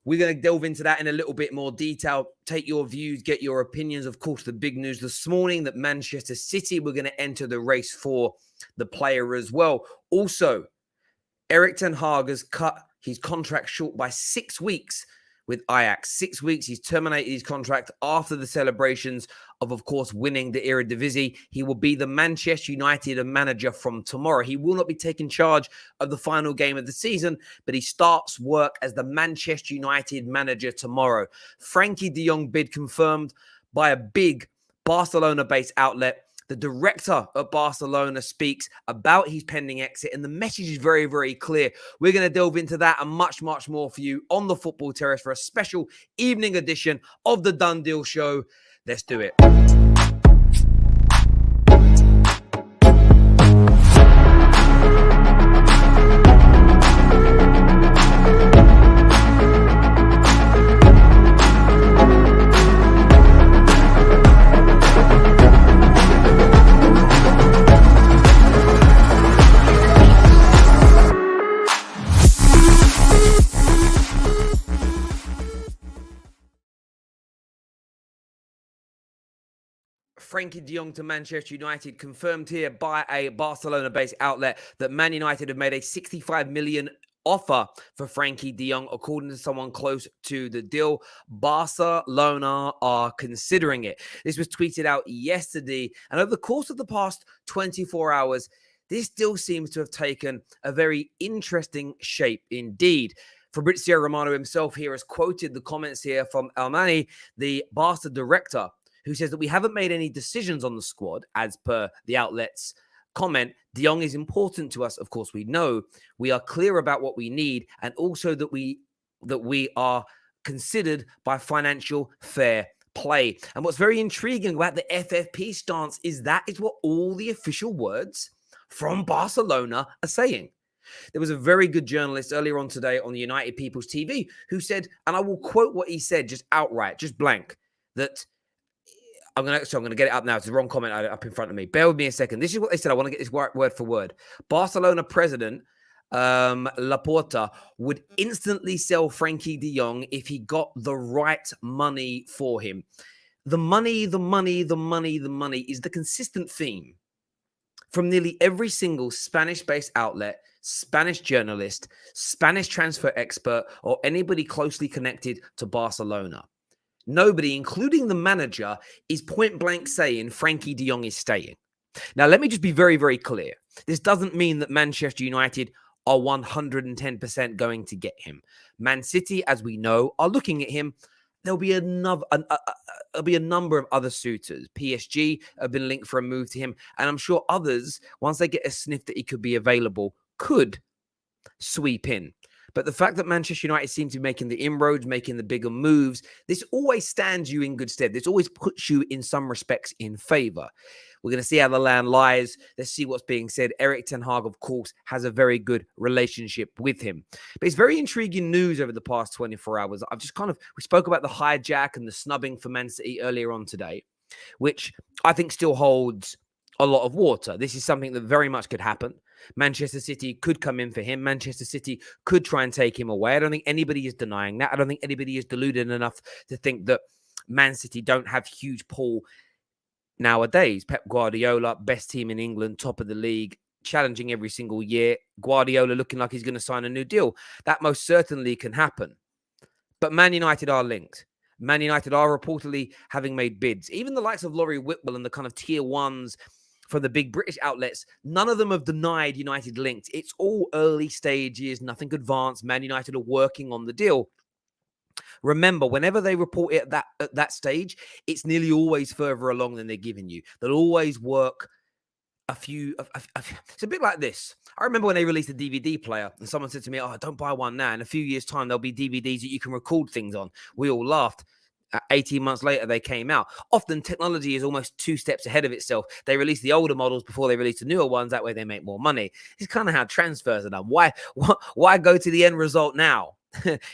We're going to delve into that in a little bit more detail, take your views, get your opinions. Of course, the big news this morning that Manchester City were going to enter the race for the player as well. Also, Erik ten Hag has cut his contract short by 6 weeks with Ajax. 6 weeks. He's terminated his contract after the celebrations of course, winning the Eredivisie. He will be the Manchester United manager from tomorrow. He will not be taking charge of the final game of the season, but he starts work as the Manchester United manager tomorrow. Frenkie de Jong bid confirmed by a big Barcelona-based outlet. The director of Barcelona speaks about his pending exit, and the message is very, very clear. We're going to delve into that and much, much more for you on the Football Terrace for a special evening edition of the Done Deal Show. Let's do it. Frenkie de Jong to Manchester United, confirmed here by a Barcelona-based outlet that Man United have made a 65 million offer for Frenkie de Jong, according to someone close to the deal. Barcelona are considering it. This was tweeted out yesterday, and over the course of the past 24 hours, this deal seems to have taken a very interesting shape indeed. Fabrizio Romano himself here has quoted the comments here from Almani, the Barca director, who says that we haven't made any decisions on the squad as per the outlet's comment. De Jong is important to us. Of course, we know we are clear about what we need, and also that we are considered by financial fair play. And what's very intriguing about the FFP stance is that is what all the official words from Barcelona are saying. There was a very good journalist earlier on today on the United People's TV who said, and I will quote what he said just outright, just blank, that I'm going to get it up now. It's the wrong comment up in front of me. Bear with me a second. This is what they said. I want to get this word for word. Barcelona president Laporta would instantly sell Frenkie de Jong if he got the right money for him. The money is the consistent theme from nearly every single Spanish-based outlet, Spanish journalist, Spanish transfer expert, or anybody closely connected to Barcelona. Nobody, including the manager, is point blank saying Frenkie de Jong is staying. Now, let me just be very, very clear. This doesn't mean that Manchester United are 110% going to get him. Man City, as we know, are looking at him. There'll be a number of other suitors. PSG have been linked for a move to him. And I'm sure others, once they get a sniff that he could be available, could sweep in. But the fact that Manchester United seem to be making the inroads, making the bigger moves, this always stands you in good stead. This always puts you, in some respects, in favour. We're going to see how the land lies. Let's see what's being said. Erik ten Hag, of course, has a very good relationship with him. But it's very intriguing news over the past 24 hours. We spoke about the hijack and the snubbing for Man City earlier on today, which I think still holds a lot of water. This is something that very much could happen. Manchester City could come in for him. Manchester City could try and take him away. I don't think anybody is denying that. I don't think anybody is deluded enough to think that Man City don't have huge pull nowadays. Pep Guardiola, best team in England, top of the league, challenging every single year. Guardiola looking like he's going to sign a new deal. That most certainly can happen. But Man United are linked. Man United are reportedly having made bids. Even the likes of Laurie Whitwell and the kind of tier ones from the big British outlets, none of them have denied United linked. It's all early stages, nothing advanced. Man United are working on the deal. Remember, whenever they report it at that stage, it's nearly always further along than they're giving you. They'll always work it's a bit like this. I remember when they released a DVD player and someone said to me, "Oh, don't buy one now. In a few years' time, there'll be DVDs that you can record things on." We all laughed. 18 months later, they came out. Often, technology is almost 2 steps ahead of itself. They release the older models before they release the newer ones. That way, they make more money. It's kind of how transfers are done. Why go to the end result now?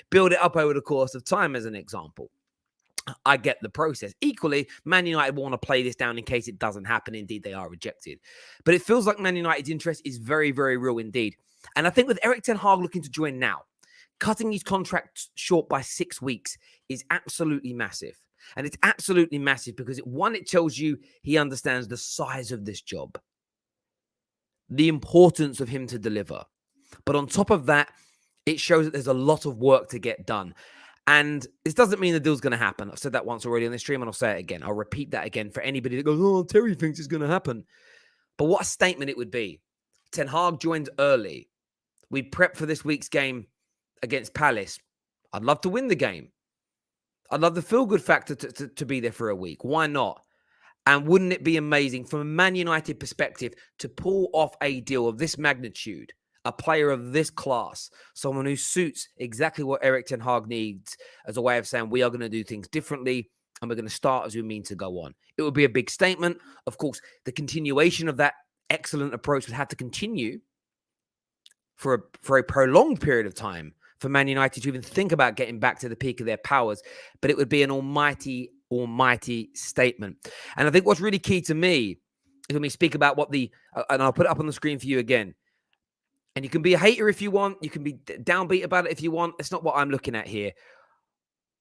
Build it up over the course of time, as an example. I get the process. Equally, Man United want to play this down in case it doesn't happen. Indeed, they are rejected. But it feels like Man United's interest is very, very real indeed. And I think with Erik ten Hag looking to join now, cutting his contract short by 6 weeks is absolutely massive. And it's absolutely massive because, one, it tells you he understands the size of this job, the importance of him to deliver. But on top of that, it shows that there's a lot of work to get done. And this doesn't mean the deal's going to happen. I've said that once already on this stream, and I'll say it again. I'll repeat that again for anybody that goes, oh, Terry thinks it's going to happen. But what a statement it would be. Ten Hag joined early. We prepped for this week's game against Palace. I'd love to win the game. I'd love the feel-good factor to be there for a week. Why not? And wouldn't it be amazing from a Man United perspective to pull off a deal of this magnitude, a player of this class, someone who suits exactly what Erik ten Hag needs as a way of saying we are going to do things differently and we're going to start as we mean to go on. It would be a big statement. Of course, the continuation of that excellent approach would have to continue for a prolonged period of time for Man United to even think about getting back to the peak of their powers. But it would be an almighty statement. And I think what's really key to me is when we speak about what and I'll put it up on the screen for you again. And you can be a hater if you want. You can be downbeat about it if you want. It's not what I'm looking at here.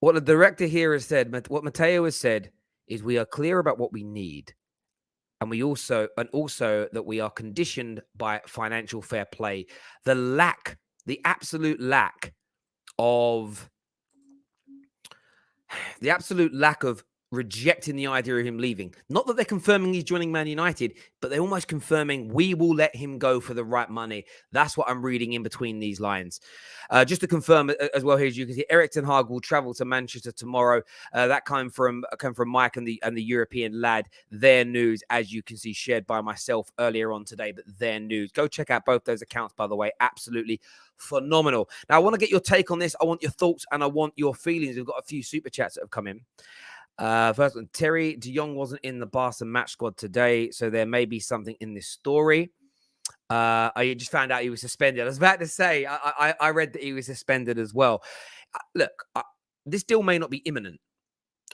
What the director here has said, what Matteo has said, is we are clear about what we need. And also that we are conditioned by financial fair play. The absolute lack of rejecting the idea of him leaving. Not that they're confirming he's joining Man United, but they're almost confirming we will let him go for the right money. That's what I'm reading in between these lines. Just to confirm as well here, as you can see, Erik ten Hag will travel to Manchester tomorrow. That came from Mike and the European lad. Their news, as you can see, shared by myself earlier on today, but their news. Go check out both those accounts, by the way. Absolutely phenomenal. Now, I want to get your take on this. I want your thoughts and I want your feelings. We've got a few super chats that have come in. First one, Terry, Jong wasn't in the Barca match squad today, so there may be something in this story. I just found out he was suspended. I was about to say, I read that he was suspended as well. Look, this deal may not be imminent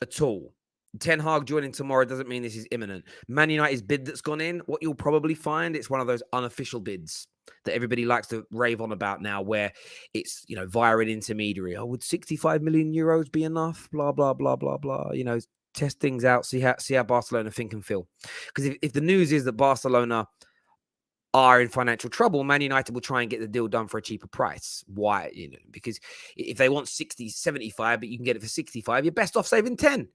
at all. Ten Hag joining tomorrow doesn't mean this is imminent. Man United's bid that's gone in, what you'll probably find, it's one of those unofficial bids that everybody likes to rave on about now, where it's, via an intermediary. Oh, would 65 million euros be enough? Blah, blah, blah, blah, blah. Test things out, see how Barcelona think and feel. Because if the news is that Barcelona are in financial trouble, Man United will try and get the deal done for a cheaper price. Why? Because if they want 60, 75, but you can get it for 65, you're best off saving 10.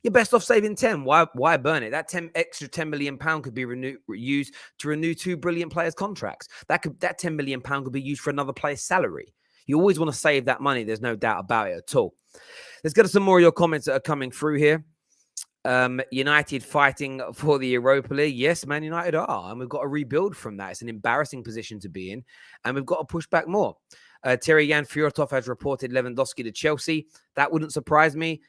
You're best off saving 10. Why burn it? That extra £10 million could be used to renew two brilliant players' contracts. That £10 million could be used for another player's salary. You always want to save that money. There's no doubt about it at all. Let's get to some more of your comments that are coming through here. United fighting for the Europa League. Yes, Man United are. And we've got to rebuild from that. It's an embarrassing position to be in. And we've got to push back more. Terry Jan Fjortov has reported Lewandowski to Chelsea. That wouldn't surprise me.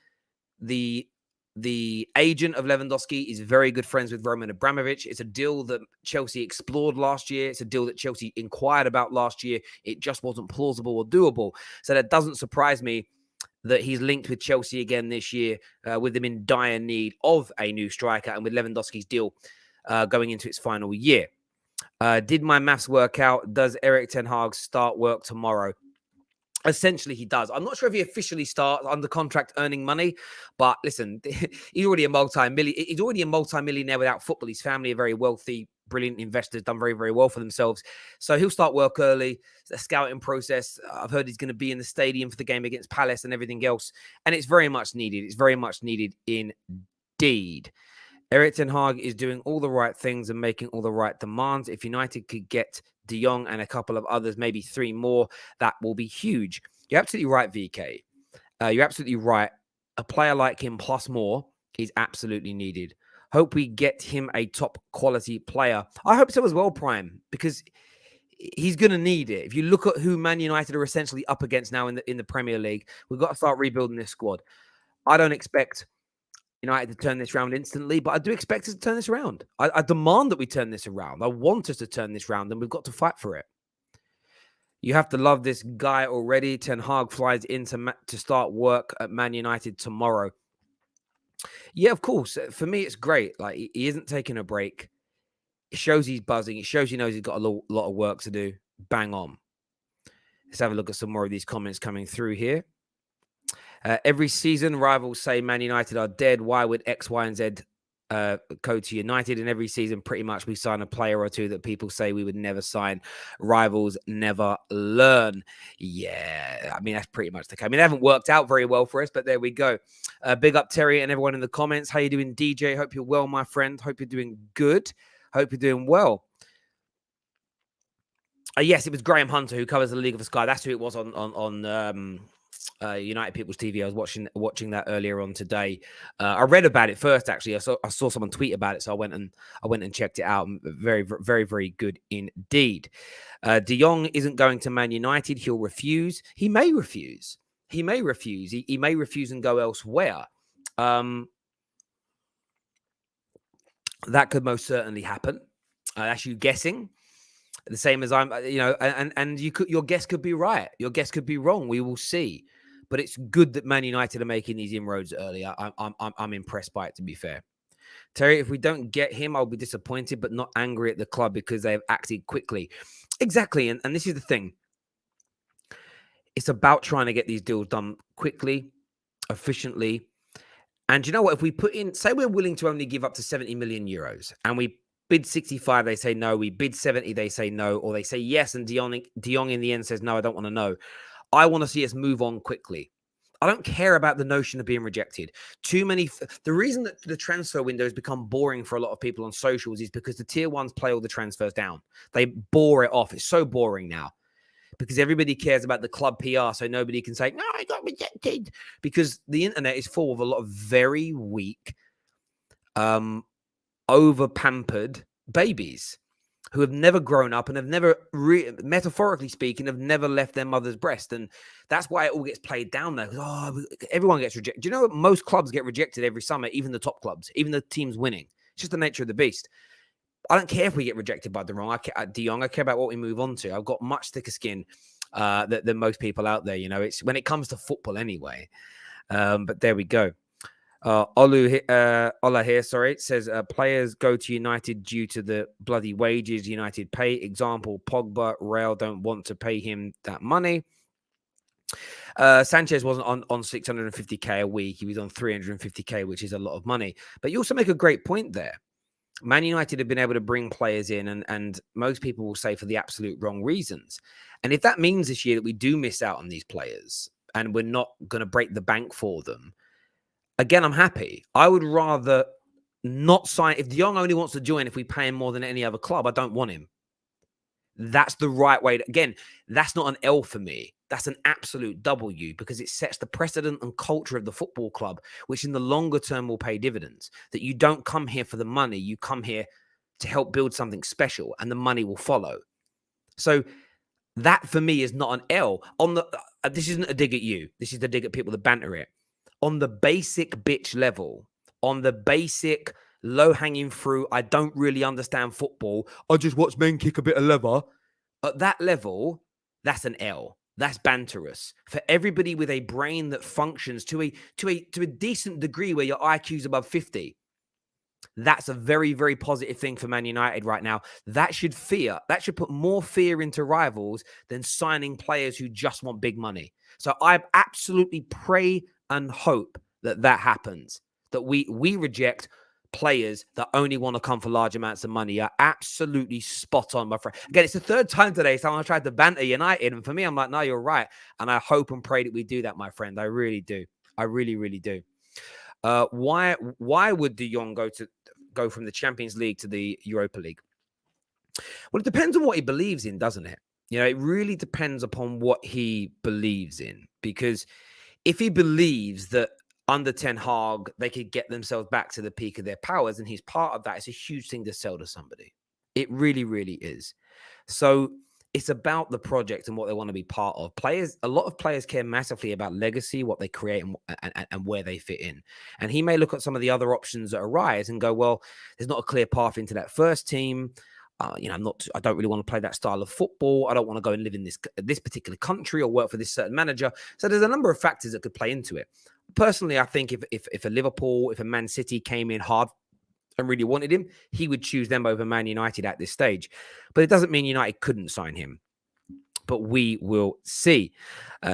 The agent of Lewandowski is very good friends with Roman Abramovich. It's a deal that Chelsea explored last year. It's a deal that Chelsea inquired about last year. It just wasn't plausible or doable. So that doesn't surprise me that he's linked with Chelsea again this year, with them in dire need of a new striker and with Lewandowski's deal going into its final year. Did my maths work out? Does Erik ten Hag start work tomorrow? Essentially, he does. I'm not sure if he officially starts under contract earning money, but listen, he's already a multi-millionaire without football. His family are very wealthy, brilliant investors, done very, very well for themselves. So he'll start work early. It's a scouting process. I've heard he's going to be in the stadium for the game against Palace and everything else. And it's very much needed. It's very much needed indeed. Erik ten Hag is doing all the right things and making all the right demands. If United could get De Jong and a couple of others, maybe three more, that will be huge. You're absolutely right, VK. You're absolutely right. A player like him plus more is absolutely needed. Hope we get him a top quality player. I hope so as well, Prime, because he's going to need it. If you look at who Man United are essentially up against now in the Premier League, we've got to start rebuilding this squad. I don't expect United to turn this around instantly, but I do expect us to turn this around. I demand that we turn this around. I want us to turn this around, and we've got to fight for it. You have to love this guy already. Ten Hag flies in to start work at Man United tomorrow. Yeah, of course. For me, it's great. Like, he isn't taking a break. It shows he's buzzing. It shows he knows he's got a lot of work to do. Bang on. Let's have a look at some more of these comments coming through here. Every season, rivals say Man United are dead. Why would X, Y, and Z go to United? And every season, pretty much, we sign a player or two that people say we would never sign. Rivals never learn. Yeah, I mean, that's pretty much the case. I mean, it hasn't worked out very well for us, but there we go. Big up, Terry, and everyone in the comments. How you doing, DJ? Hope you're well, my friend. Hope you're doing good. Hope you're doing well. Yes, it was Graham Hunter who covers the League of the Sky. That's who it was on United People's TV. I was watching that earlier on today. I read about it first. Actually, I saw someone tweet about it, so I went and checked it out. Very, very, very good indeed. De Jong isn't going to Man United. He'll refuse. He may refuse. He may refuse. He may refuse and go elsewhere. That could most certainly happen. That's you guessing. The same as I'm, and your guess could be right. Your guess could be wrong. We will see. But it's good that Man United are making these inroads early. I'm impressed by it, to be fair. Terry, if we don't get him, I'll be disappointed, but not angry at the club because they've acted quickly. Exactly. And this is the thing. It's about trying to get these deals done quickly, efficiently. And you know what? If we put in, say we're willing to only give up to 70 million euros and we bid 65, they say no. We bid 70, they say no. Or they say yes, and De Jong in the end says, no, I don't want to know. I want to see us move on quickly. I don't care about the notion of being rejected. The reason that the transfer window has become boring for a lot of people on socials is because the tier ones play all the transfers down. They bore it off. It's so boring now because everybody cares about the club PR. So nobody can say, no, I got rejected, because the internet is full of a lot of very weak, over-pampered babies who have never grown up and have never, metaphorically speaking, have never left their mother's breast. And that's why it all gets played down there. Everyone gets rejected. Do you know what? Most clubs get rejected every summer, even the top clubs, even the teams winning. It's just the nature of the beast. I don't care if we get rejected by De Jong. I care about what we move on to. I've got much thicker skin than most people out there. It's when it comes to football anyway. But there we go. Ola here, says players go to United due to the bloody wages United pay. Example, Pogba, Real don't want to pay him that money. Sanchez wasn't on 650k a week. He was on 350k, which is a lot of money. But you also make a great point there. Man United have been able to bring players in, and most people will say for the absolute wrong reasons. And if that means this year that we do miss out on these players and we're not going to break the bank for them, again, I'm happy. I would rather not sign. If De Jong only wants to join if we pay him more than any other club, I don't want him. That's the right way. Again, that's not an L for me. That's an absolute W, because it sets the precedent and culture of the football club, which in the longer term will pay dividends. That you don't come here for the money. You come here to help build something special, and the money will follow. So that for me is not an L. This isn't a dig at you. This is the dig at people that banter it. On the basic bitch level, on the basic low-hanging fruit, I don't really understand football, I just watch men kick a bit of leather. At that level, that's an L. That's banterous. For everybody with a brain that functions to a decent degree where your IQ is above 50, that's a very, very positive thing for Man United right now. That should put more fear into rivals than signing players who just want big money. So I absolutely pray and hope that happens, that we reject players that only want to come for large amounts of money. You're absolutely spot on, my friend. Again, it's the third time today someone tried to banter United, and for me, I'm like, no, you're right. And I hope and pray that we do that, my friend. I really do. I really, really do. Why would De Jong go from the Champions League to the Europa League? Well, it depends on what he believes in, doesn't it? It really depends upon what he believes in, because if he believes that under Ten Hag, they could get themselves back to the peak of their powers, and he's part of that, it's a huge thing to sell to somebody. It really, really is. So it's about the project and what they want to be part of. A lot of players care massively about legacy, what they create, and where they fit in. And he may look at some of the other options that arise and go, well, there's not a clear path into that first team. I don't really want to play that style of football. I don't want to go and live in this particular country or work for this certain manager. So there's a number of factors that could play into it. Personally, I think if a Liverpool, if a Man City came in hard and really wanted him, he would choose them over Man United at this stage. But it doesn't mean United couldn't sign him. but we will see.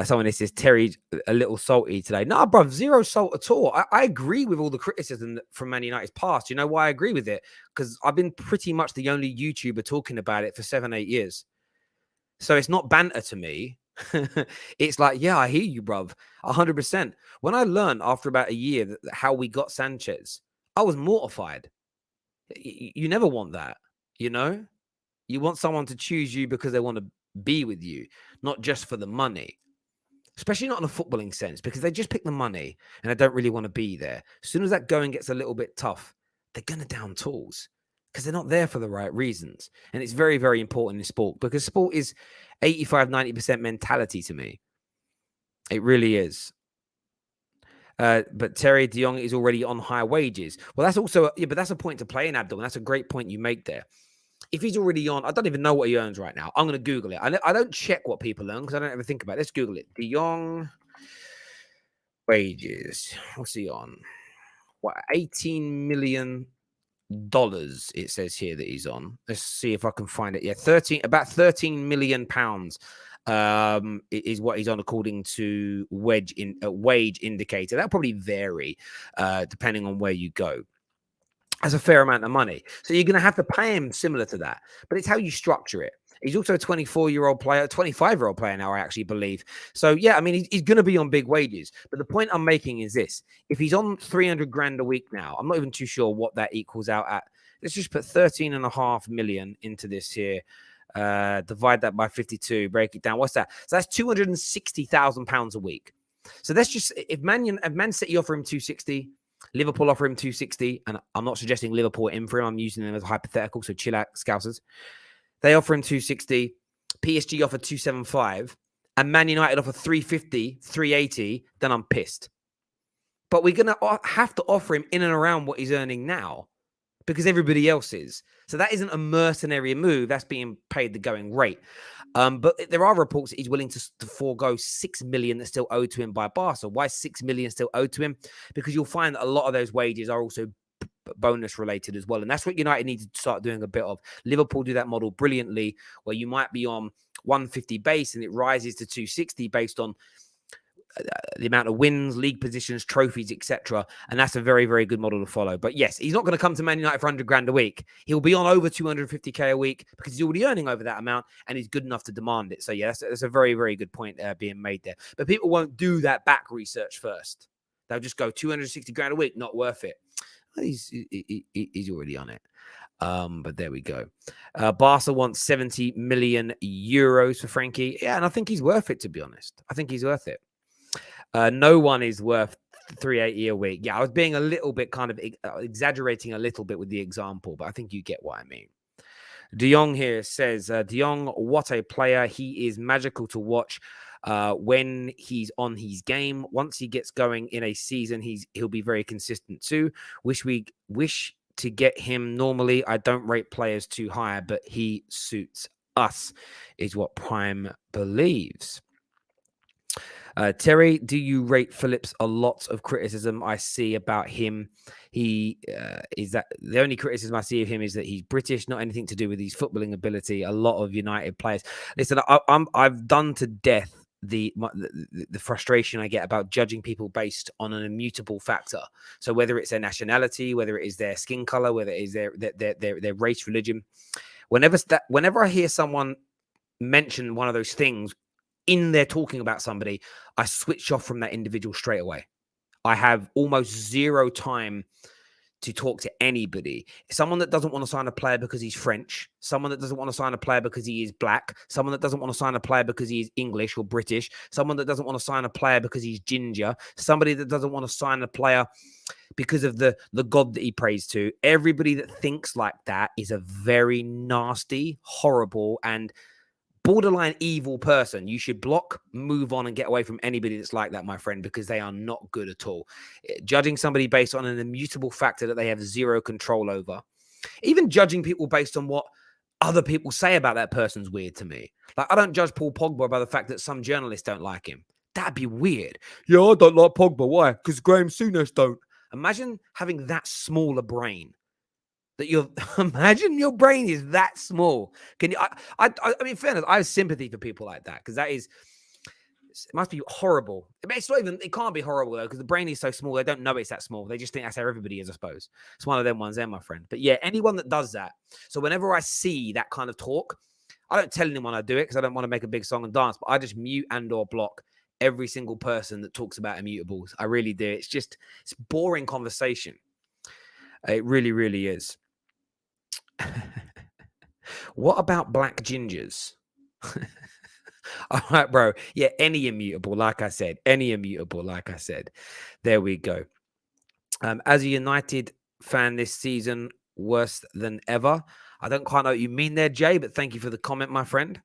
Someone says Terry's a little salty today. No, bruv, zero salt at all. I agree with all the criticism from Man United's past. You know why I agree with it? Because I've been pretty much the only YouTuber talking about it for 7-8 years. So it's not banter to me. It's like, yeah, I hear you, bruv. 100%. When I learned after about a year how we got Sanchez, I was mortified. You never want that, you know? You want someone to choose you because they want to be with you, not just for the money. Especially not in a footballing sense, because they just pick the money and they don't really want to be there. As soon as that going gets a little bit tough, they're going to down tools because they're not there for the right reasons. And it's very, very important in sport because sport is 85, 90% mentality to me. It really is. But Terry De Jong is already on high wages. Well, that's also, but that's a point to play in, Abdul. And that's a great point you make there. If he's already on, I don't even know what he earns right now. I'm going to Google it. I don't check what people earn because I don't ever think about it. Let's Google it. De Jong wages. What's he on? What, $18 million it says here that he's on. Let's see if I can find it. Yeah, about 13 million pounds is what he's on according to wage indicator. That'll probably vary depending on where you go. That's a fair amount of money. So you're going to have to pay him similar to that. But it's how you structure it. He's also a 24-year-old player, 25-year-old player now, I actually believe. So, yeah, I mean, he's going to be on big wages. But the point I'm making is this. If he's on 300 grand a week now, I'm not even too sure what that equals out at. Let's just put 13.5 million into this here. Divide that by 52, break it down. What's that? So that's £260,000 a week. So that's just, if Man City offer him 260, Liverpool offer him 260, and I'm not suggesting Liverpool in for him. I'm using them as a hypothetical, so chill out, Scousers. They offer him 260, PSG offer 275, and Man United offer 350, 380, then I'm pissed. But we're going to have to offer him in and around what he's earning now because everybody else is. So that isn't a mercenary move. That's being paid the going rate. But there are reports that he's willing to forego 6 million that's still owed to him by Barca. Why 6 million still owed to him? Because you'll find that a lot of those wages are also bonus related as well. And that's what United need to start doing a bit of. Liverpool do that model brilliantly, where you might be on 150 base and it rises to 260 based on the amount of wins, league positions, trophies, etc. And that's a very, very good model to follow. But yes, he's not going to come to Man United for 100 grand a week. He'll be on over 250k a week because he's already earning over that amount and he's good enough to demand it. So yeah, that's a very, very good point being made there. But people won't do that back research first. They'll just go 260 grand a week, not worth it. He's already on it. But there we go. Barca wants 70 million euros for Frenkie. Yeah, and I think he's worth it, to be honest. I think he's worth it. No one is worth 380 a week. Yeah, I was being a little bit kind of exaggerating a little bit with the example, but I think you get what I mean. De Jong here says, De Jong, what a player. He is magical to watch when he's on his game. Once he gets going in a season, he'll be very consistent too. Wish to get him normally. I don't rate players too high, but he suits us, is what Prime believes. Terry, do you rate Phillips? A lot of criticism I see about him. He is that the only criticism I see of him is that he's British, not anything to do with his footballing ability. A lot of United players. Listen, I've done to death the frustration I get about judging people based on an immutable factor. So whether it's their nationality, whether it is their skin color, whether it is their race, religion, whenever I hear someone mention one of those things in there talking about somebody, I switch off from that individual straight away. I have almost zero time to talk to anybody. Someone that doesn't want to sign a player because he's French, someone that doesn't want to sign a player because he is black, someone that doesn't want to sign a player because he is English or British, someone that doesn't want to sign a player because he's ginger, somebody that doesn't want to sign a player because of the God that he prays to. Everybody that thinks like that is a very nasty, horrible, and borderline evil person. You should block, move on, and get away from anybody that's like that, my friend, because they are not good at all. Judging somebody based on an immutable factor that they have zero control over, even judging people based on what other people say about that person's weird to me. Like, I don't judge Paul Pogba by the fact that some journalists don't like him. That'd be weird. Yeah, I don't like Pogba. Why? Because Graham Souness don't. Imagine having that small a brain. That you're imagine your brain is that small. Can you? I mean, in fairness, I have sympathy for people like that because that is. It must be horrible. It's not even. It can't be horrible though because the brain is so small. They don't know it's that small. They just think that's how everybody is. I suppose it's one of them ones there, my friend. But yeah, anyone that does that. So whenever I see that kind of talk, I don't tell anyone I do it because I don't want to make a big song and dance. But I just mute and/or block every single person that talks about immutables. I really do. It's boring conversation. It really, really is. What about black gingers? All right, bro. Yeah, any immutable, like I said. Any immutable, like I said. There we go. As a United fan this season, worse than ever. I don't quite know what you mean there, Jay, but thank you for the comment, my friend.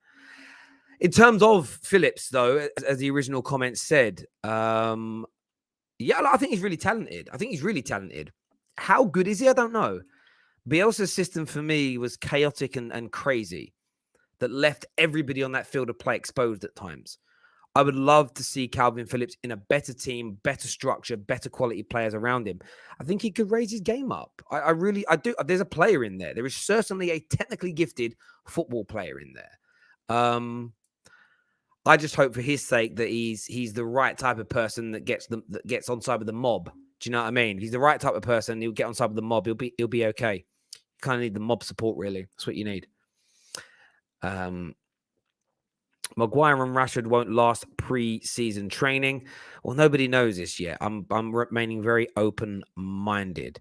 In terms of Phillips, though, as the original comment said, yeah, I think he's really talented. How good is he? I don't know. Bielsa's system for me was chaotic and crazy that left everybody on that field of play exposed at times. I would love to see Calvin Phillips in a better team, better structure, better quality players around him. I think he could raise his game up. I do. There's a player in there. There is certainly a technically gifted football player in there. I just hope for his sake that he's the right type of person that gets on side with the mob. Do you know what I mean? If he's the right type of person, he'll get on side with the mob. He'll be okay. You kind of need the mob support, really. That's what you need. Maguire and Rashford won't last pre-season training. Well, nobody knows this yet. I'm remaining very open-minded.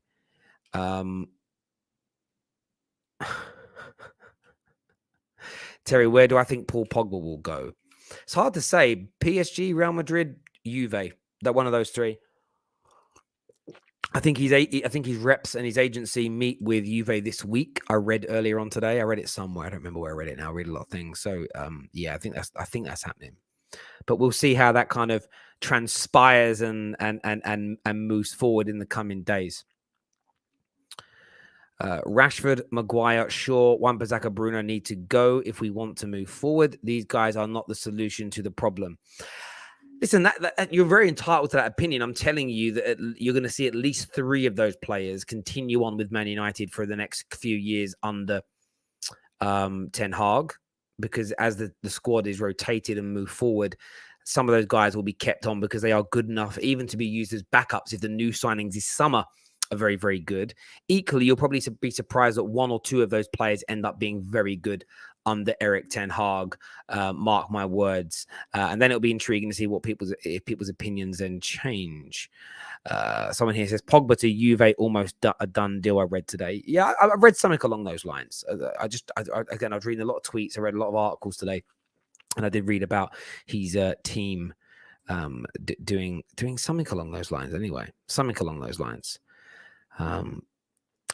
Terry, where do I think Paul Pogba will go? It's hard to say. PSG, Real Madrid, Juve. That one of those three. I think his reps and his agency meet with Juve this week. I read earlier on today. I read it somewhere. I don't remember where I read it now. I read a lot of things. So yeah, I think that's happening. But we'll see how that kind of transpires and moves forward in the coming days. Rashford, Maguire, Shaw, Wan-Bissaka, Bruno need to go if we want to move forward. These guys are not the solution to the problem. Listen, that you're very entitled to that opinion. I'm telling you that you're going to see at least 3 of those players continue on with Man United for the next few years under Ten Hag, because as the squad is rotated and moved forward, some of those guys will be kept on because they are good enough even to be used as backups if the new signings this summer are very, very good. Equally, you'll probably be surprised that 1 or 2 of those players end up being very good under Erik Ten Hag. Mark my words. And then it'll be intriguing to see what people's opinions then change. Someone here says Pogba to Juve almost a done deal. I read today. Yeah, I read something along those lines. Again, I was reading a lot of tweets. I read a lot of articles today, and I did read about his team doing something along those lines. Anyway, something along those lines.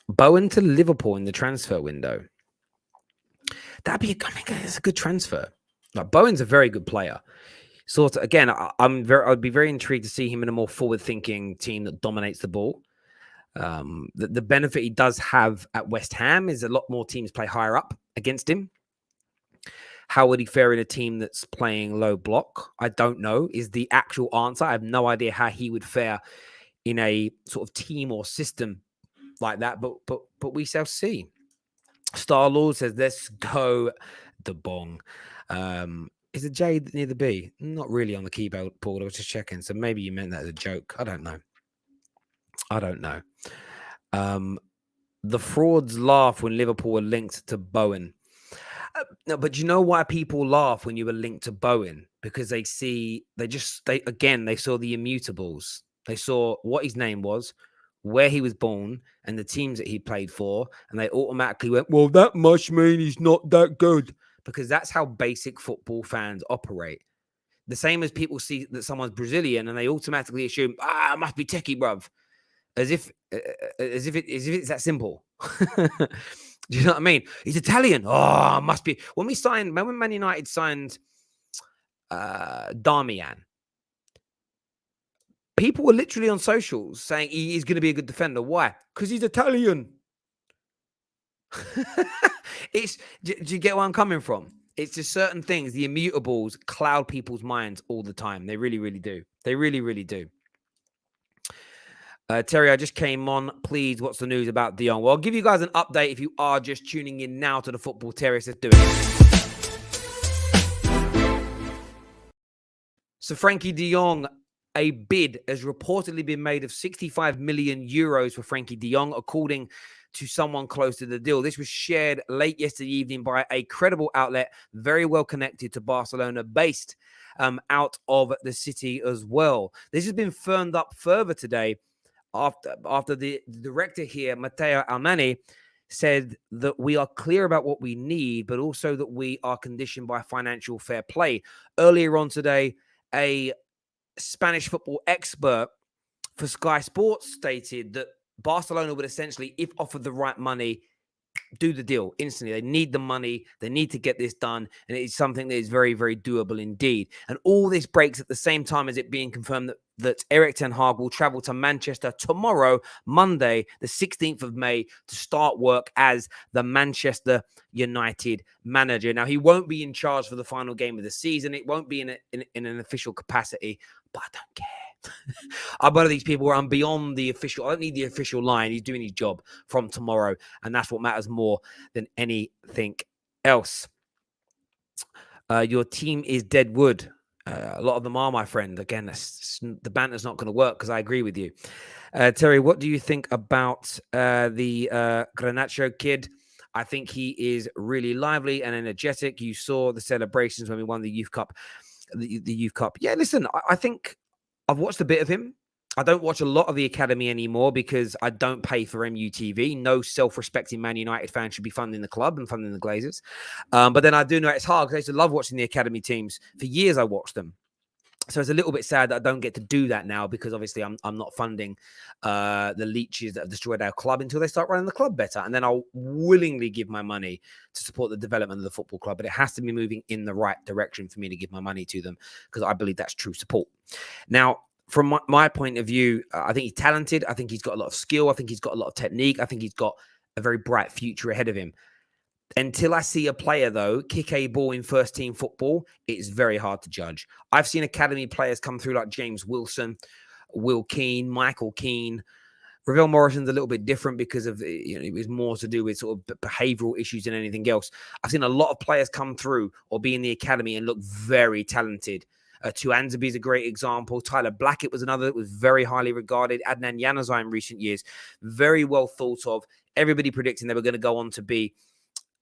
Bowen to Liverpool in the transfer window. It's a good transfer. Like, Bowen's a very good player. Sort of, again, I'd be very intrigued to see him in a more forward-thinking team that dominates the ball. The benefit he does have at West Ham is a lot more teams play higher up against him. How would he fare in a team that's playing low block? I don't know, is the actual answer. I have no idea how he would fare in a sort of team or system like that, but we shall see. Star Lord says, let's go the bong. Is the J near the B? Not really on the keyboard, Paul. I was just checking. So maybe you meant that as a joke. I don't know. The frauds laugh when Liverpool were linked to Bowen. No, but you know why people laugh when you were linked to Bowen? Because they saw the immutables. They saw what his name was, where he was born, and the teams that he played for, and they automatically went, well, that must mean he's not that good, because that's how basic football fans operate. The same as people see that someone's Brazilian and they automatically assume, it must be techie, bruv, as if it's that simple. Do you know what I mean? He's Italian. Oh, must be. When Man United signed Darmian, people were literally on socials saying he is going to be a good defender. Why? Because he's Italian. Do you get where I'm coming from? It's just certain things. The immutables cloud people's minds all the time. They really, really do. They really, really do. Terry, I just came on. Please, what's the news about De Jong? Well, I'll give you guys an update if you are just tuning in now to the Football Terrace. Let's do it. So Frenkie de Jong, a bid has reportedly been made of 65 million euros for Frenkie de Jong, according to someone close to the deal. This was shared late yesterday evening by a credible outlet, very well connected to Barcelona, based out of the city as well. This has been firmed up further today after the director here, Matteo Almani, said that we are clear about what we need, but also that we are conditioned by financial fair play. Earlier on today, a Spanish football expert for Sky Sports stated that Barcelona would essentially, if offered the right money, do the deal instantly. They need the money. They need to get this done. And it is something that is very, very doable indeed. And all this breaks at the same time as it being confirmed that Erik ten Hag will travel to Manchester tomorrow, Monday, the 16th of May, to start work as the Manchester United manager. Now, he won't be in charge for the final game of the season. It won't be in an official capacity, but I don't care. I'm one of these people where I'm beyond the official. I don't need the official line. He's doing his job from tomorrow, and that's what matters more than anything else. Your team is dead wood. A lot of them are, my friend. Again, the banter's not going to work because I agree with you. Terry, what do you think about the Garnacho kid? I think he is really lively and energetic. You saw the celebrations when we won the Youth Cup. The Youth Cup. Yeah, listen, I think I've watched a bit of him. I don't watch a lot of the academy anymore because I don't pay for MUTV. No self-respecting Man United fan should be funding the club and funding the Glazers. But then I do know it's hard because I used to love watching the academy teams. For years, I watched them. So it's a little bit sad that I don't get to do that now because obviously I'm not funding the leeches that have destroyed our club until they start running the club better. And then I'll willingly give my money to support the development of the football club. But it has to be moving in the right direction for me to give my money to them because I believe that's true support. Now, from my point of view, I think he's talented. I think he's got a lot of skill. I think he's got a lot of technique. I think he's got a very bright future ahead of him. Until I see a player, though, kick a ball in first-team football, it's very hard to judge. I've seen academy players come through like James Wilson, Will Keane, Michael Keane. Ravel Morrison's a little bit different because of, it was more to do with sort of behavioral issues than anything else. I've seen a lot of players come through or be in the academy and look very talented. Tuanzebe is a great example. Tyler Blackett was another that was very highly regarded. Adnan Januzaj in recent years, very well thought of. Everybody predicting they were going to go on to be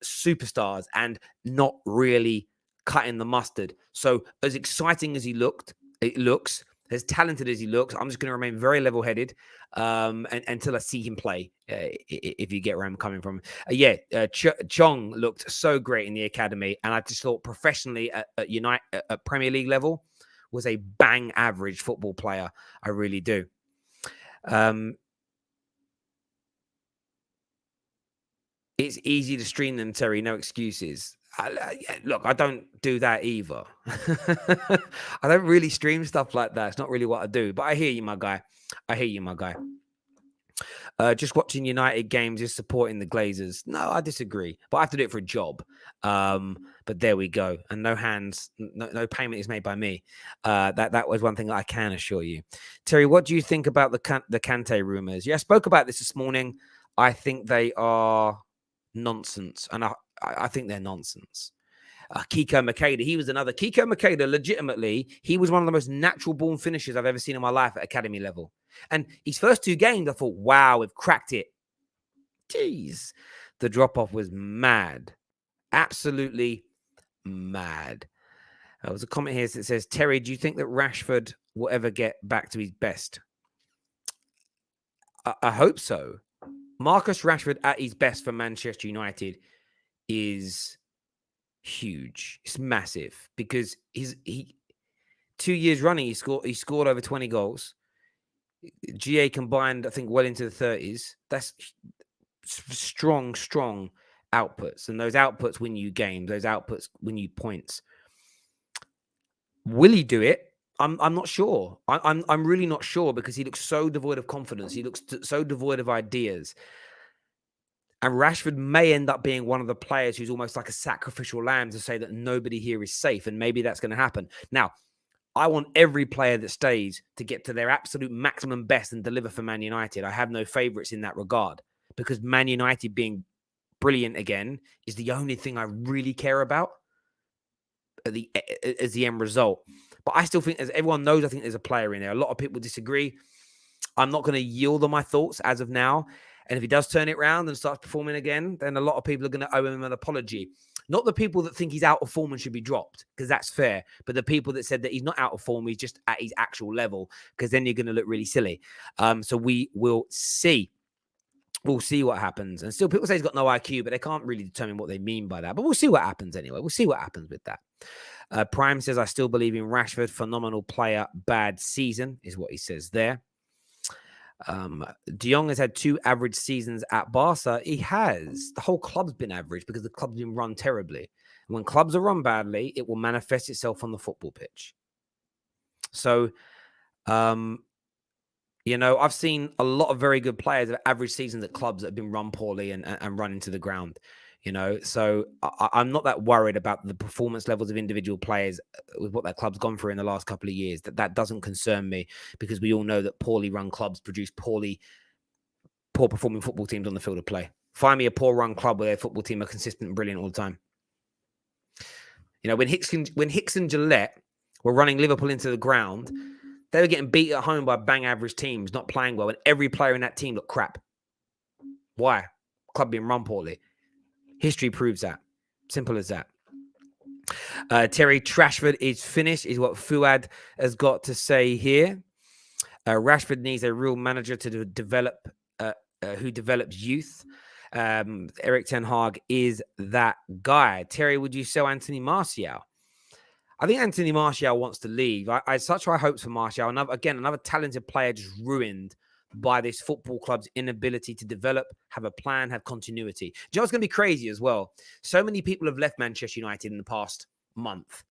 superstars and not really cutting the mustard. So as exciting as he looks, as talented as he looks, I'm just going to remain very level-headed until I see him play, if you get where I'm coming from. Jong looked so great in the academy, and I just thought professionally at Premier League level was a bang average football player. I really do. It's easy to stream them, Terry. No excuses. Look, I don't do that either. I don't really stream stuff like that. It's not really what I do. But I hear you, my guy. Just watching United games is supporting the Glazers. No, I disagree. But I have to do it for a job. But there we go. And no payment is made by me. That was one thing that I can assure you. Terry, what do you think about the Kante rumors? Yeah, I spoke about this morning. I think they are nonsense, and I think they're nonsense. Kiko Makeda, he was another. Kiko Makeda, legitimately, he was one of the most natural born finishers I've ever seen in my life at academy level. And his first two games, I thought, wow, we've cracked it. Jeez, the drop-off was mad. Absolutely mad. There was a comment here that says, Terry, do you think that Rashford will ever get back to his best? I hope so. Marcus Rashford at his best for Manchester United is huge. It's massive because he 2 years running, he scored over 20 goals. GA combined, I think, well into the 30s. That's strong outputs. And those outputs win you games. Those outputs win you points. Will he do it? I'm not sure. I'm really not sure because he looks so devoid of confidence. He looks so devoid of ideas. And Rashford may end up being one of the players who's almost like a sacrificial lamb to say that nobody here is safe. And maybe that's going to happen. Now, I want every player that stays to get to their absolute maximum best and deliver for Man United. I have no favourites in that regard because Man United being brilliant again is the only thing I really care about as the end result. But I still think, as everyone knows, I think there's a player in there. A lot of people disagree. I'm not going to yield on my thoughts as of now. And if he does turn it around and starts performing again, then a lot of people are going to owe him an apology. Not the people that think he's out of form and should be dropped, because that's fair. But the people that said that he's not out of form, he's just at his actual level, because then you're going to look really silly. So we will see. We'll see what happens. And still, people say he's got no IQ, but they can't really determine what they mean by that. But we'll see what happens anyway. We'll see what happens with that. Prime says, I still believe in Rashford. Phenomenal player. Bad season is what he says there. Jong has had 2 average seasons at Barca. He has. The whole club's been average because the club's been run terribly. And when clubs are run badly, it will manifest itself on the football pitch. So, you know, I've seen a lot of very good players of average seasons at clubs that have been run poorly and run into the ground, you know. So I'm not that worried about the performance levels of individual players with what that club's gone through in the last couple of years. That doesn't concern me because we all know that poorly run clubs produce poor performing football teams on the field of play. Find me a poor run club where their football team are consistent and brilliant all the time. You know, when Hicks and Gillette were running Liverpool into the ground, they were getting beat at home by bang average teams, not playing well, and every player in that team looked crap. Why? Club being run poorly. History proves that. Simple as that. Terry, Trashford is finished, is what Fuad has got to say here. Rashford needs a real manager to develop, who develops youth. Erik Ten Hag is that guy. Terry, would you sell Anthony Martial? I think Anthony Martial wants to leave. I had such high hopes for Martial. Another talented player just ruined by this football club's inability to develop, have a plan, have continuity. Do you know what's going to be crazy as well? So many people have left Manchester United in the past month,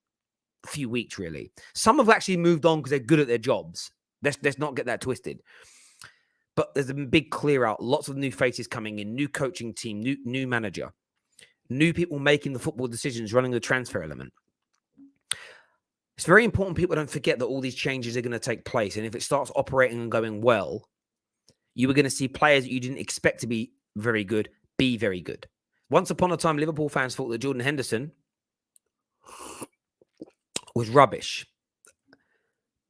a few weeks really. Some have actually moved on because they're good at their jobs. Let's not get that twisted. But there's a big clear out. Lots of new faces coming in, new coaching team, new manager, new people making the football decisions, running the transfer element. It's very important people don't forget that all these changes are going to take place. And if it starts operating and going well, you are going to see players that you didn't expect to be very good, be very good. Once upon a time, Liverpool fans thought that Jordan Henderson was rubbish.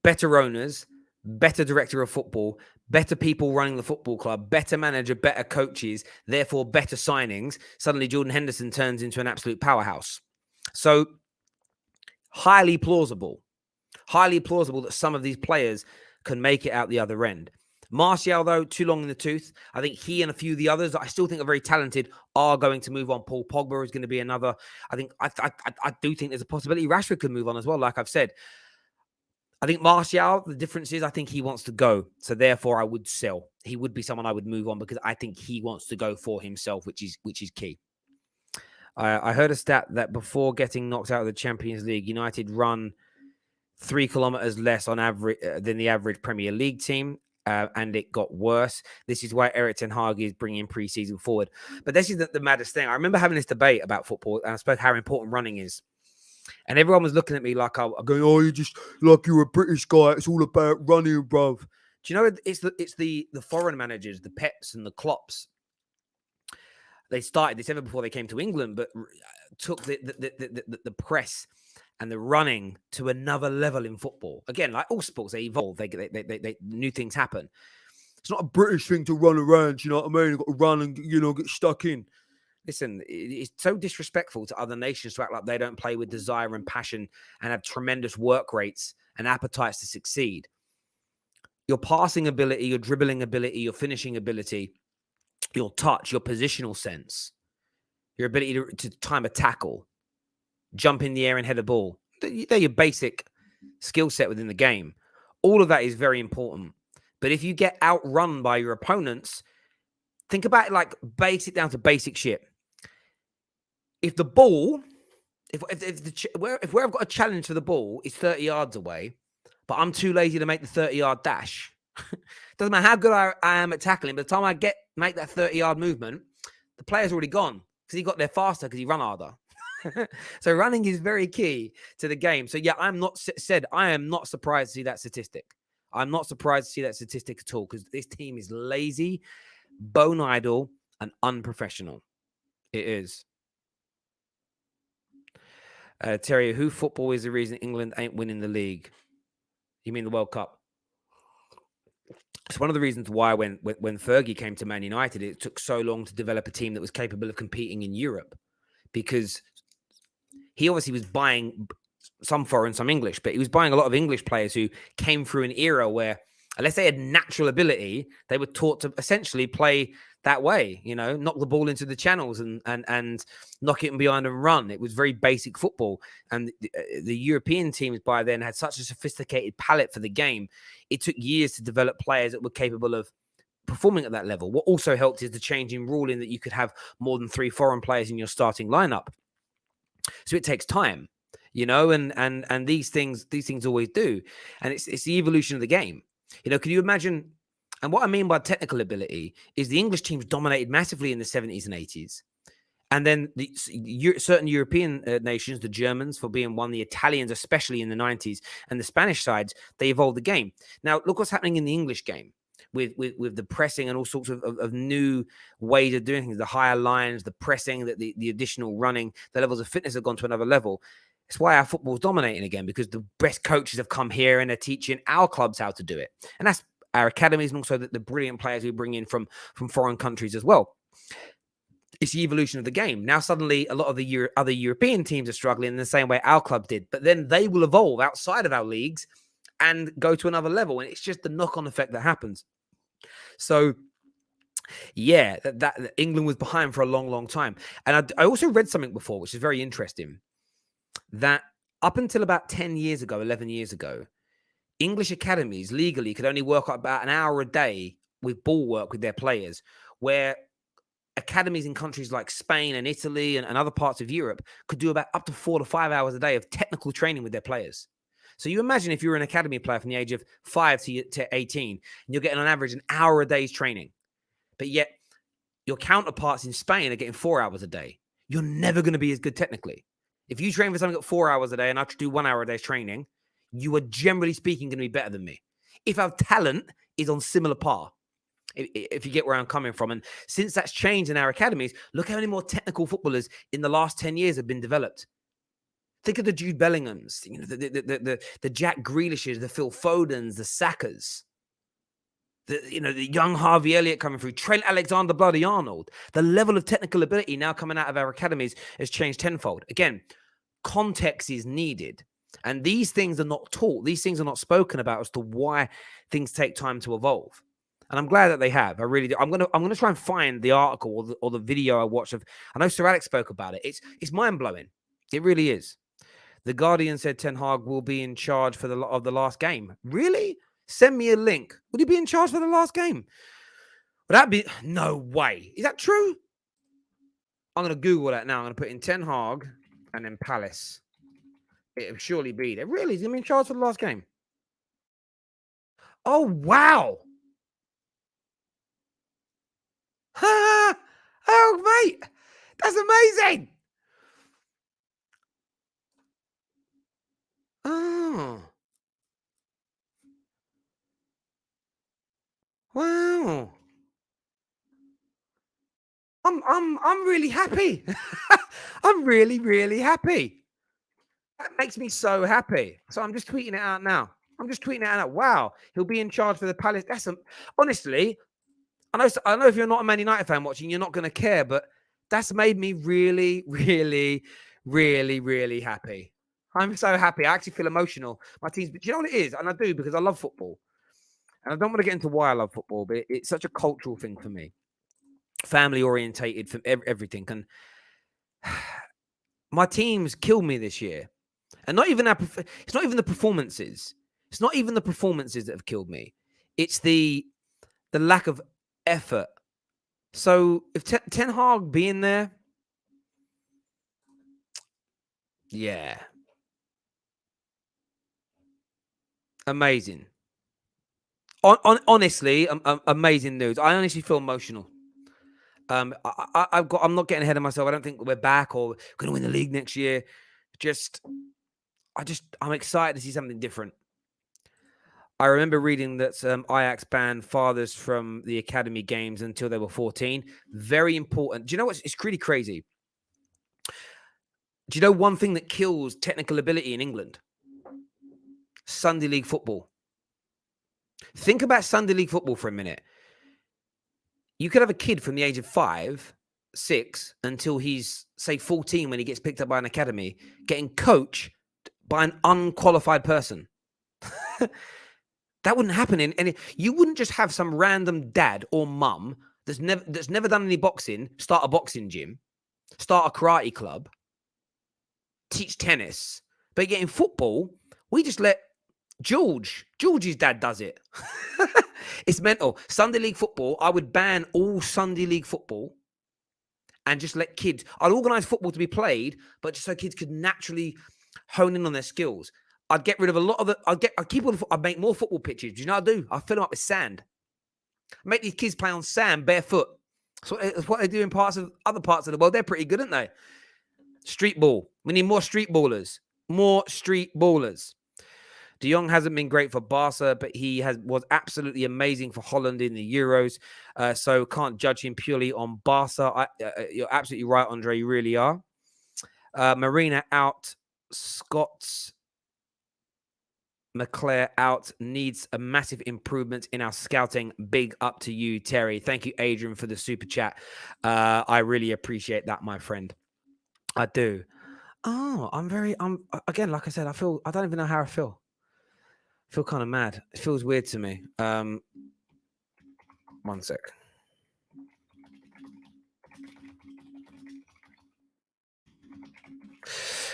Better owners, better director of football, better people running the football club, better manager, better coaches, therefore better signings. Suddenly Jordan Henderson turns into an absolute powerhouse. So highly plausible that some of these players can make it out the other end. Martial, though, too long in the tooth. I think he and a few of the others that I still think are very talented are going to move on. Paul Pogba is going to be another. I do think there's a possibility Rashford could move on as well, like I've said. I think Martial, the difference is I think he wants to go. So therefore I would sell. He would be someone I would move on because I think he wants to go for himself, which is key. I heard a stat that before getting knocked out of the Champions League, United run 3 kilometers less on average than the average Premier League team, and it got worse. This is why Erik Ten Hag is bringing preseason forward. But this is the maddest thing. I remember having this debate about football, and I spoke how important running is. And everyone was looking at me like I'm going, oh, you just like you're a British guy. It's all about running, bruv. Do you know it's the foreign managers, the Peps and the Klopps. They started this ever before they came to England, but took the press and the running to another level in football. Again, like all sports, they evolve. They new things happen. It's not a British thing to run around. You know what I mean? You've got to run and get stuck in. Listen, it's so disrespectful to other nations to act like they don't play with desire and passion and have tremendous work rates and appetites to succeed. Your passing ability, your dribbling ability, your finishing ability, your touch, your positional sense, your ability to time a tackle, jump in the air and head a ball. They're your basic skill set within the game. All of that is very important. But if you get outrun by your opponents, think about it like basic down to basic shit. If the ball, if where I've got a challenge for the ball is 30 yards away, but I'm too lazy to make the 30-yard dash, doesn't matter how good I am at tackling, by the time I make that 30-yard movement, the player's already gone because he got there faster because he ran harder. So running is very key to the game. So yeah, I am not surprised to see that statistic. I'm not surprised to see that statistic at all because this team is lazy, bone idle, and unprofessional. It is. Terry, who football is the reason England ain't winning the league? You mean the World Cup? It's one of the reasons why when Fergie came to Man United, it took so long to develop a team that was capable of competing in Europe because he obviously was buying some foreign, some English, but he was buying a lot of English players who came through an era where, unless they had natural ability, they were taught to essentially play that way, knock the ball into the channels and knock it behind and run. It was very basic football. And the European teams by then had such a sophisticated palette for the game. It took years to develop players that were capable of performing at that level. What also helped is the change in ruling that you could have more than 3 foreign players in your starting lineup. So it takes time, and these things always do. And it's the evolution of the game. Can you imagine? And what I mean by technical ability is the English teams dominated massively in the 70s and 80s. And then certain European nations, the Germans for being one, the Italians, especially in the 90s, and the Spanish sides, they evolved the game. Now, look what's happening in the English game with the pressing and all sorts of new ways of doing things, the higher lines, the pressing, the additional running, the levels of fitness have gone to another level. It's why our football is dominating again, because the best coaches have come here and are teaching our clubs how to do it. And that's our academies and also the brilliant players we bring in from foreign countries as well. It's the evolution of the game. Now, suddenly, a lot of the other European teams are struggling in the same way our club did. But then they will evolve outside of our leagues and go to another level. And it's just the knock-on effect that happens. So, yeah, that England was behind for a long, long time. And I also read something before, which is very interesting, that up until about 10 years ago, 11 years ago, English academies legally could only work about an hour a day with ball work with their players, where academies in countries like Spain and Italy and other parts of Europe could do about up to 4 to 5 hours a day of technical training with their players. So you imagine if you're an academy player from the age of 5 to 18, and you're getting on average an hour a day's training, but yet your counterparts in Spain are getting 4 hours a day. You're never going to be as good technically. If you train for something at 4 hours a day and I do 1 hour a day's training, you are generally speaking going to be better than me. If our talent is on similar par, if you get where I'm coming from. And since that's changed in our academies, look how many more technical footballers in the last 10 years have been developed. Think of the Jude Bellinghams, the Jack Grealishes, the Phil Fodens, the Sakas, the young Harvey Elliott coming through, Trent Alexander-Arnold. The level of technical ability now coming out of our academies has changed tenfold. Again, context is needed. And these things are not taught. These things are not spoken about as to why things take time to evolve. And I'm glad that they have. I really do. I'm gonna try and find the article or the video I watched of. I know Sir Alex spoke about it. It's mind blowing. It really is. The Guardian said Ten Hag will be in charge of the last game. Really? Send me a link. Would he be in charge for the last game? Would that be? No way. Is that true? I'm gonna Google that now. I'm gonna put in Ten Hag and then Palace. It'll surely be there. Really? Is he gonna be in charge for the last game? Oh wow. Oh, mate, that's amazing. Oh, wow. I'm really happy. I'm really, really happy. That makes me so happy. So I'm just tweeting it out now. Wow, he'll be in charge for the Palace. Honestly, I know if you're not a Man United fan watching, you're not going to care, but that's made me really, really, really, really happy. I'm so happy. I actually feel emotional. My team's, do you know what it is? And I do because I love football. And I don't want to get into why I love football, but it's such a cultural thing for me. Family orientated from everything. And my teams killed me this year. And it's not even the performances. It's not even the performances that have killed me. It's the lack of effort. So if Ten Hag being there, yeah, amazing. Honestly, amazing news. I honestly feel emotional. I'm not getting ahead of myself. I don't think we're back or going to win the league next year. I'm excited to see something different. I remember reading that Ajax banned fathers from the academy games until they were 14. Very important. Do you know what's it's really crazy? Do you know one thing that kills technical ability in England? Sunday league football. Think about Sunday league football for a minute. You could have a kid from the age of 5, 6 until he's, say, 14 when he gets picked up by an academy, getting coached by an unqualified person. That wouldn't happen in any. You wouldn't just have some random dad or mum that's never done any boxing start a boxing gym, start a karate club, teach tennis. But yet in football, we just let George's dad does it. It's mental. Sunday league football, I would ban all Sunday league football and just let kids. I'd organise football to be played, but just so kids could naturally hone in on their skills. I'd get rid of a lot of the. I'd make more football pitches. Do you know what I do? I fill them up with sand. Make these kids play on sand barefoot. So it's what they do in other parts of the world. They're pretty good, aren't they? Street ball. We need more street ballers. More street ballers. De Jong hasn't been great for Barca, but he was absolutely amazing for Holland in the Euros. So can't judge him purely on Barca. You're absolutely right, Andre. You really are. Marina out. Scott's McClare out. Needs a massive improvement in our scouting. Big up to you, Terry. Thank you, Adrian, for the super chat. I really appreciate that, my friend. I do. Oh, again, like I said, I don't even know how I feel. I feel kind of mad. It feels weird to me. 1 sec.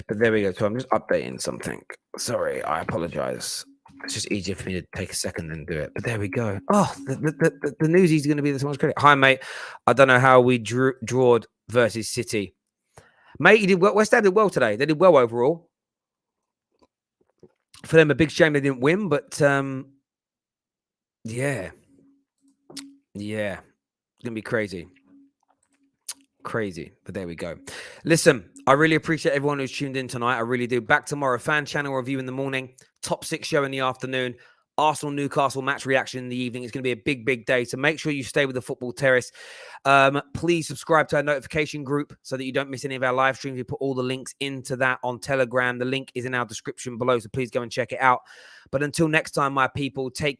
But there we go. So I'm just updating something. Sorry, I apologize. It's just easier for me to take a second and do it. But there we go. Oh, the news is going to be this much credit. Hi, mate. I don't know how we drawed versus City. Mate, you did well. West Ham did well today. They did well overall. For them, a big shame they didn't win, but yeah. It's gonna be crazy. But there we go. Listen, I really appreciate everyone who's tuned in tonight. I really do. Back tomorrow, fan channel review in the morning, top 6 show in the afternoon, Arsenal Newcastle match reaction in the evening. It's going to be a big day. So make sure you stay with the Football Terrace. Please subscribe to our notification group so that you don't miss any of our live streams. We put all the links into that on Telegram. The link is in our description below, so please go and check it out. But until next time, my people, take care.